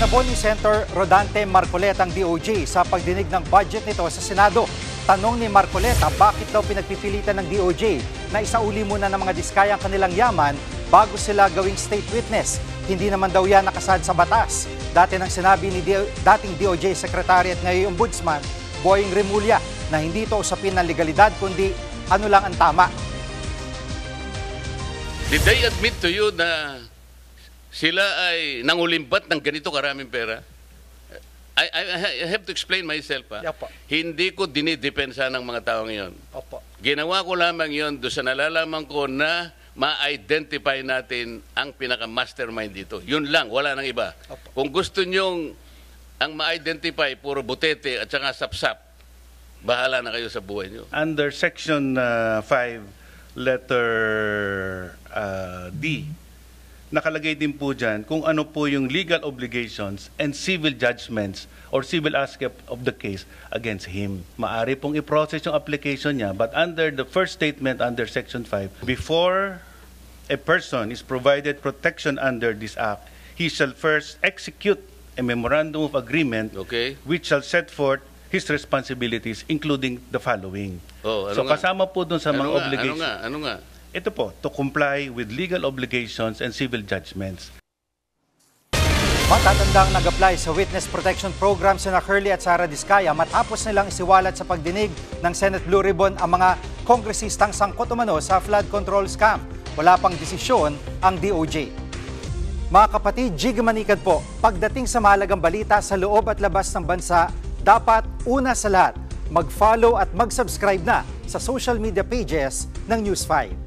Ibinabon ni Senator Rodante Marcoleta ang DOJ sa pagdinig ng budget nito sa Senado. Tanong ni Marcoleta, bakit daw pinagpipilitan ng DOJ na isauli muna ng mga diskaya ang kanilang yaman bago sila gawing state witness? Hindi naman daw yan nakasad sa batas. Dati nang sinabi ni dating DOJ Secretary at ngayong Ombudsman, Boying Remulla, na hindi ito usapin ng legalidad kundi ano lang ang tama. Did they admit to you na sila ay nangulimbat ng ganito karaming pera? I have to explain myself. Opo. Hindi ko dinidepensa ng mga taong iyon. Opo. Ginawa ko lamang yon doon sa nalalaman ko na ma-identify natin ang pinaka-mastermind dito. Yun lang, wala nang iba. Opo. Kung gusto nyong ang ma-identify, puro butete at saka sapsap, bahala na kayo sa buhay nyo. Under Section 5, letter D, nakalagay din po dyan kung ano po yung legal obligations and civil judgments or civil aspect of the case against him. Maari pong i-process yung application niya, but under the first statement under Section 5, before a person is provided protection under this act, he shall first execute a memorandum of agreement which shall set forth his responsibilities, including the following. So kasama po dun sa mga obligations. Ano nga? Ito po, to comply with legal obligations and civil judgments. Matatandang nag-apply sa Witness Protection Program sina Curly at Sara Diskaya matapos nilang isiwalat sa pagdinig ng Senate Blue Ribbon ang mga kongresistang sangkot umano sa flood control scam. Wala pang desisyon ang DOJ. Mga kapatid, Jig Manikad po, pagdating sa mahalagang balita sa loob at labas ng bansa, dapat una sa lahat, mag-follow at mag-subscribe na sa social media pages ng News 5.